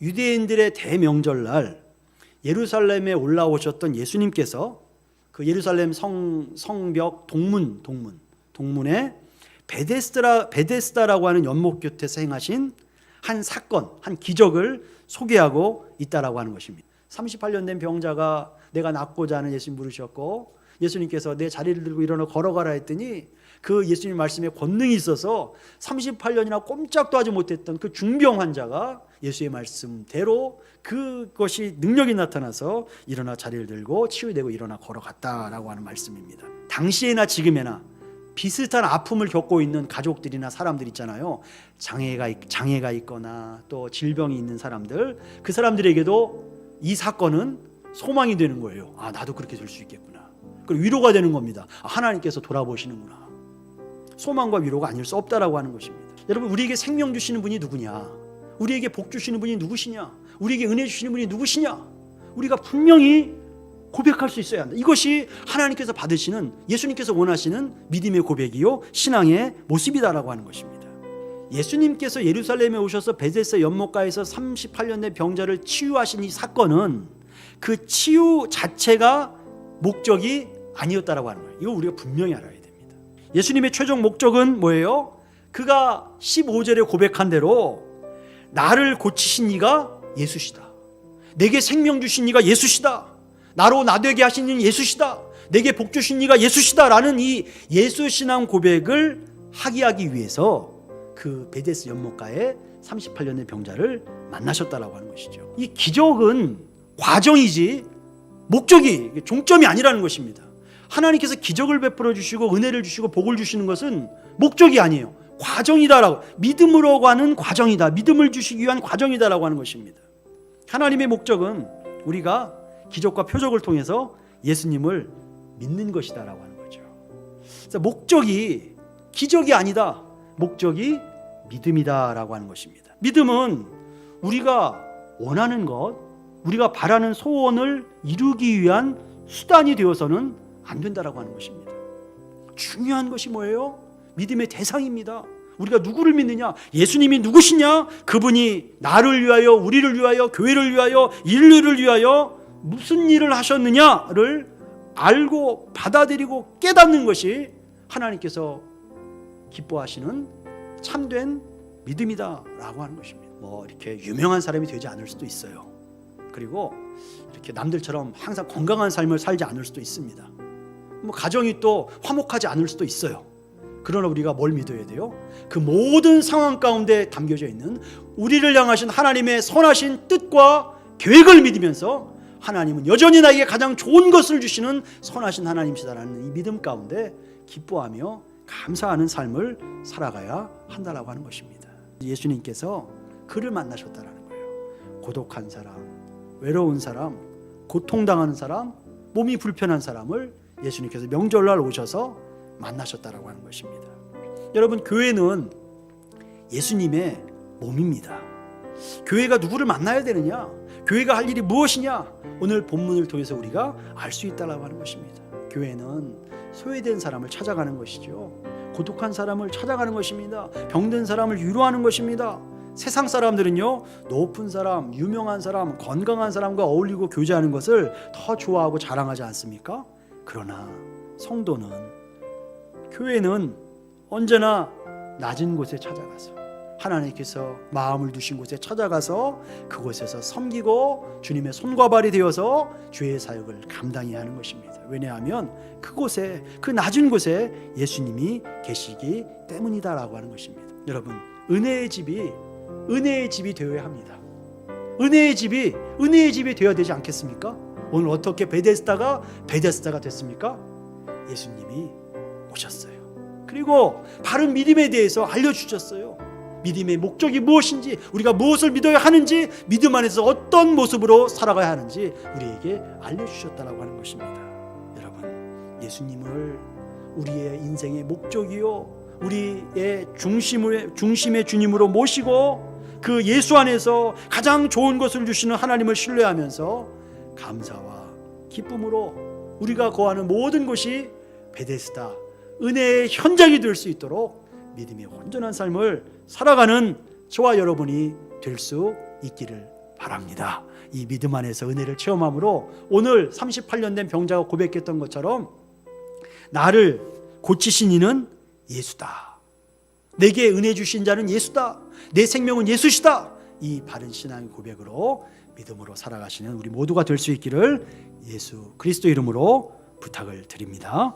유대인들의 대명절날 예루살렘에 올라오셨던 예수님께서 그 예루살렘 성벽 동문에 베데스다라고 하는 연못 곁에서 행하신 한 사건, 한 기적을 소개하고 있다라고 하는 것입니다. 38년 된 병자가 내가 낫고자 하는 예수님 부르셨고, 예수님께서 내 자리를 들고 일어나 걸어가라 했더니 그 예수님 말씀에 권능이 있어서 38년이나 꼼짝도 하지 못했던 그 중병 환자가 예수의 말씀대로 그것이 능력이 나타나서 일어나 자리를 들고 치유되고 일어나 걸어갔다라고 하는 말씀입니다. 당시에나 지금에나 비슷한 아픔을 겪고 있는 가족들이나 사람들 있잖아요. 장애가 있거나 또 질병이 있는 사람들, 그 사람들에게도 이 사건은 소망이 되는 거예요. 아, 나도 그렇게 될 수 있겠구나. 그리고 위로가 되는 겁니다. 아, 하나님께서 돌아보시는구나. 소망과 위로가 아닐 수 없다라고 하는 것입니다. 여러분, 우리에게 생명 주시는 분이 누구냐? 우리에게 복 주시는 분이 누구시냐? 우리에게 은혜 주시는 분이 누구시냐? 우리가 분명히 고백할 수 있어야 한다. 이것이 하나님께서 받으시는, 예수님께서 원하시는 믿음의 고백이요 신앙의 모습이다라고 하는 것입니다. 예수님께서 예루살렘에 오셔서 베데스다 연못가에서 38년 된 병자를 치유하신 이 사건은 그 치유 자체가 목적이 아니었다라고 하는 거예요. 이거 우리가 분명히 알아야 됩니다. 예수님의 최종 목적은 뭐예요? 그가 15절에 고백한 대로 나를 고치신 이가 예수시다. 내게 생명 주신 이가 예수시다. 나로 나되게 하신 이는 예수시다. 내게 복 주신 이가 예수시다라는 이 예수 신앙 고백을 하기 위해서 그 베데스다 연못가에 38년의 병자를 만나셨다라고 하는 것이죠. 이 기적은 과정이지 목적이, 종점이 아니라는 것입니다. 하나님께서 기적을 베풀어 주시고 은혜를 주시고 복을 주시는 것은 목적이 아니에요. 과정이다라고, 믿음으로 가는 과정이다, 믿음을 주시기 위한 과정이다라고 하는 것입니다. 하나님의 목적은 우리가 기적과 표적을 통해서 예수님을 믿는 것이다라고 하는 거죠. 그래서 목적이 기적이 아니다, 목적이 믿음이다라고 하는 것입니다. 믿음은 우리가 원하는 것, 우리가 바라는 소원을 이루기 위한 수단이 되어서는 안 된다라고 하는 것입니다. 중요한 것이 뭐예요? 믿음의 대상입니다. 우리가 누구를 믿느냐? 예수님이 누구시냐? 그분이 나를 위하여, 우리를 위하여, 교회를 위하여, 인류를 위하여 무슨 일을 하셨느냐를 알고 받아들이고 깨닫는 것이 하나님께서 기뻐하시는 참된 믿음이다라고 하는 것입니다. 뭐 이렇게 유명한 사람이 되지 않을 수도 있어요. 그리고 이렇게 남들처럼 항상 건강한 삶을 살지 않을 수도 있습니다. 뭐 가정이 또 화목하지 않을 수도 있어요. 그러나 우리가 뭘 믿어야 돼요? 그 모든 상황 가운데 담겨져 있는 우리를 향하신 하나님의 선하신 뜻과 계획을 믿으면서 하나님은 여전히 나에게 가장 좋은 것을 주시는 선하신 하나님이시다라는 이 믿음 가운데 기뻐하며 감사하는 삶을 살아가야 한다라고 하는 것입니다. 예수님께서 그를 만나셨다라는 거예요. 고독한 사람, 외로운 사람, 고통당하는 사람, 몸이 불편한 사람을 예수님께서 명절날 오셔서 만나셨다라고 하는 것입니다. 여러분, 교회는 예수님의 몸입니다. 교회가 누구를 만나야 되느냐? 교회가 할 일이 무엇이냐? 오늘 본문을 통해서 우리가 알 수 있다라고 하는 것입니다. 교회는 소외된 사람을 찾아가는 것이죠. 고독한 사람을 찾아가는 것입니다. 병든 사람을 위로하는 것입니다. 세상 사람들은요, 높은 사람, 유명한 사람, 건강한 사람과 어울리고 교제하는 것을 더 좋아하고 자랑하지 않습니까? 그러나 성도는, 교회는 언제나 낮은 곳에 찾아가서 하나님께서 마음을 두신 곳에 찾아가서 그곳에서 섬기고 주님의 손과 발이 되어서 주의 사역을 감당해야 하는 것입니다. 왜냐하면 그곳에, 그 낮은 곳에 예수님이 계시기 때문이다라고 하는 것입니다. 여러분, 은혜의 집이 되어야 합니다. 은혜의 집이 되어야 되지 않겠습니까? 오늘 어떻게 베데스다가 됐습니까? 예수님이 오셨어요. 그리고 바른 믿음에 대해서 알려주셨어요. 믿음의 목적이 무엇인지, 우리가 무엇을 믿어야 하는지, 믿음 안에서 어떤 모습으로 살아가야 하는지 우리에게 알려주셨다라고 하는 것입니다. 여러분, 예수님을 우리의 인생의 목적이요, 우리의 중심의 주님으로 모시고 그 예수 안에서 가장 좋은 것을 주시는 하나님을 신뢰하면서 감사와 기쁨으로 우리가 거하는 모든 곳이 베데스다, 은혜의 현장이 될 수 있도록 믿음의 온전한 삶을 살아가는 저와 여러분이 될 수 있기를 바랍니다. 바랍니다. 이 믿음 안에서 은혜를 체험함으로 오늘 38년 된 병자가 고백했던 것처럼 나를 고치신 이는 예수다. 내게 은혜 주신 자는 예수다. 내 생명은 예수시다. 이 바른 신앙의 고백으로 믿음으로 살아가시는 우리 모두가 될 수 있기를 예수 그리스도 이름으로 부탁을 드립니다.